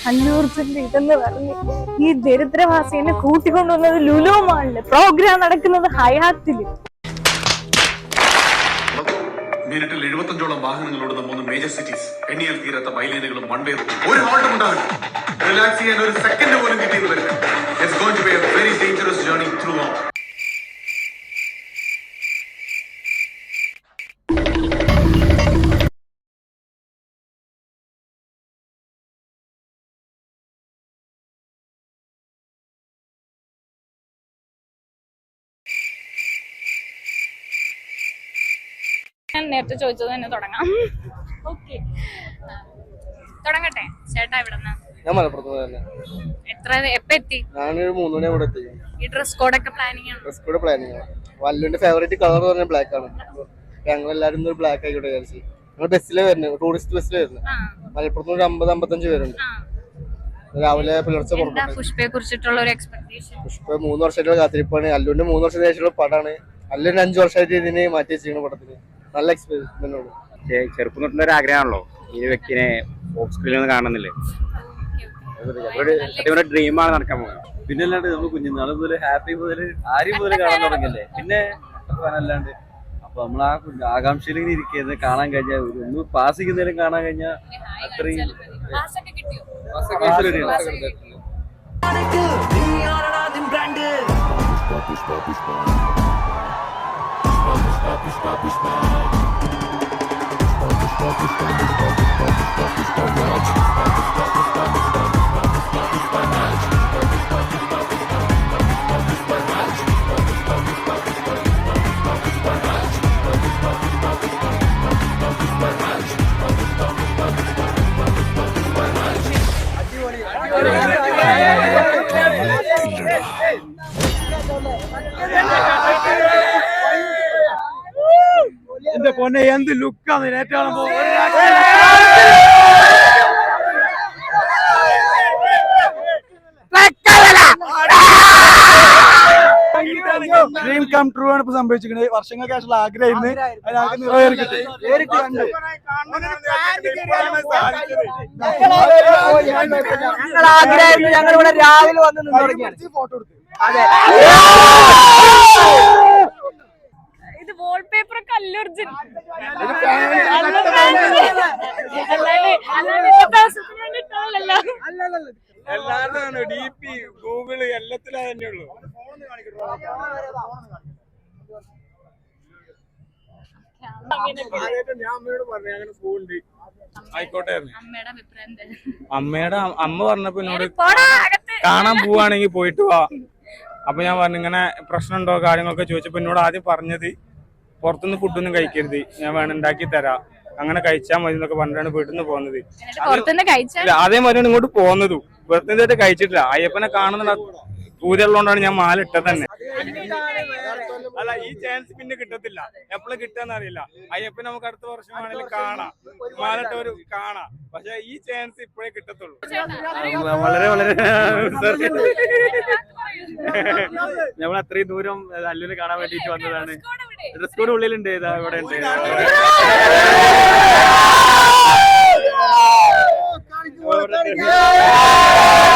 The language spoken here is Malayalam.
അല്ലൂർജന്റെ ഇതെന്ന് പറഞ്ഞ് ഈ ദരിദ്രവാസിനെ കൂട്ടിക്കൊണ്ടുവന്നത് ലുലു മാളില്, പ്രോഗ്രാം നടക്കുന്നത് ഹയാത്തില്. മിനിറ്റിൽ 75ഓളം വാഹനങ്ങളോടുന്ന 3 മേജർ സിറ്റീസ്, എണ്ണിയാൽ തീരാത്ത ബൈലൈനുകളും വൺവേ റോഡും, ഒരു ഹോൾട്ടും ഉണ്ടാവില്ല. റിലാക്സ് ചെയ്യാൻ ഒരു സെക്കൻഡ് പോലും കിട്ടിയെന്ന് വരില്ല. It's going to be a very dangerous journey throughout. ഞാൻ നേരത്തെ ചോദിച്ചത് തന്നെ തുടങ്ങാം. ഓക്കെ, തുടങ്ങട്ടെ. ചേട്ടാ എവിടെന്നാ? ഞാൻ മലപ്പുറത്ത് തന്നെ. എപ്പ എത്തി? ഞാനൊരു 3 മണി കൂടെ എത്തി. ഈ ഡ്രസ് കോഡൊക്കെ പ്ലാനിങ് ആണ്? ഡ്രസ് കോഡ് പ്ലാനിങ് ആണ്. വല്ലുവിന്റെ ഫേവറേറ്റ് കളർ പറഞ്ഞ ബ്ലാക്ക് ആണ്. ഞങ്ങൾ എല്ലാവരും ഒരു ബ്ലാക്ക് ആയിക്കോട്ടെ വിചാരിച്ചു. ഞങ്ങൾ ബസ്സിലെ വരുന്നത്, ടൂറിസ്റ്റ് ബസ്സിൽ വരുന്നത്. മലപ്പുറത്ത് ഒരു 50-55 പേരുണ്ട്. രാവിലെ പുലർച്ചെ പുറപ്പെട്ടു. പുഷ്പയെ കുറിച്ചിട്ടുള്ള ഒരു എക്സ്പെക്ടേഷൻ? പുഷ്പ 3 വർഷമായിട്ടുള്ള കാത്തിരിപ്പാണ്. അല്ലുവിന്റെ 3 വർഷത്തിന് ശേഷമുള്ള പടമാണ്. അല്ലുവിന്റെ 5 വർഷമായിട്ട് ഇതിന് മാറ്റി വെച്ചിരിക്കുന്ന പടത്തിന്. നല്ല എക്സ്പീരിയൻസ്. ചെറുപ്പം തൊട്ടുള്ള ഒരു ആഗ്രഹമാണല്ലോ ഈ വ്യക്തിനെ ഓഫ് സ്ക്രീനിൽ ഒന്ന് കാണുന്നില്ലേ. ഡ്രീമാണ് നടക്കാൻ പോകുന്നത്. പിന്നെ അല്ലാണ്ട് നമ്മൾ കുഞ്ഞുനാൾ മുതൽ ഹാപ്പി മുതൽ ആരും മുതൽ കാണാൻ തുടങ്ങിയല്ലേ. പിന്നെ അല്ലാണ്ട് അപ്പൊ നമ്മൾ ആ ആകാംക്ഷയിൽ ഇങ്ങനെ ഇരിക്കുന്നത് കാണാൻ കഴിഞ്ഞാൽ ഒന്ന് പാസ് ചെയ്യുന്നതിലും കാണാൻ കഴിഞ്ഞാൽ അത്രയും എന്റെ പൊന്നെ എന്ത് ലുക്കാണ് ഏറ്റവും ഡ്രീം കം ട്രൂ ആണ് ഇപ്പൊ സംഭവിച്ചിരിക്കുന്നത്. വർഷങ്ങൾക്ക് ശേഷമുള്ള ആഗ്രഹമായിരുന്നു, അതിനകത്ത് നിറവേറിക്കട്ടെ. ഞങ്ങളിവിടെ രാവിലെ വന്ന് ഫോട്ടോ എടുത്തു. ഇത് വാൾപേപ്പർ ഒക്കെ അല്ലൂർജൻ. എല്ലാവരും DP ഗൂഗിള് എല്ലാത്തിലും തന്നെയുള്ളൂ. ഞാൻ അമ്മയോട് പറഞ്ഞു അങ്ങനെ പോകുന്നുണ്ട്, ആയിക്കോട്ടെ. അമ്മയുടെ അമ്മ പറഞ്ഞപ്പോ എന്നോട് കാണാൻ പോവാണെങ്കിൽ പോയിട്ട് പോവാ. അപ്പൊ ഞാൻ പറഞ്ഞു ഇങ്ങനെ പ്രശ്നമുണ്ടോ കാര്യങ്ങളൊക്കെ ചോദിച്ചപ്പോ എന്നോട് ആദ്യം പറഞ്ഞത് പുറത്തുനിന്ന് ഫുഡൊന്നും കഴിക്കരുത്, ഞാൻ വേണം ഉണ്ടാക്കി തരാം, അങ്ങനെ കഴിച്ചാൽ മതി എന്നൊക്കെ പറഞ്ഞിട്ടാണ് വീട്ടിൽ നിന്ന് പോകുന്നത്. അതേമാതിരിയാണ് ഇങ്ങോട്ട് പോകുന്നതും. വെറുതെ കഴിച്ചിട്ടില്ല. അയ്യപ്പനെ കാണുന്ന പൂജയുള്ളതുകൊണ്ടാണ് ഞാൻ മാല ഇട്ടത് തന്നെ. അല്ല, ഈ ചാൻസ് പിന്നെ കിട്ടത്തില്ല, എപ്പോഴും കിട്ടാന്ന് അറിയില്ല. അയ്യപ്പൻ നമുക്ക് അടുത്ത വർഷമാണെങ്കിലും കാണാം, മാലട്ടവര് കാണാം. പക്ഷെ ഈ ചാൻസ് ഇപ്പോഴേ കിട്ടത്തുള്ളൂ. വളരെ വളരെ നമ്മൾ അത്രയും ദൂരം അല്ലുവിനെ കാണാൻ വേണ്ടിട്ട് വന്നതാണ്. ഡ്രസ് കോഡ് ഉള്ളിലുണ്ട്, ഇതാ ഇവിടെ ഉണ്ട്. Oh,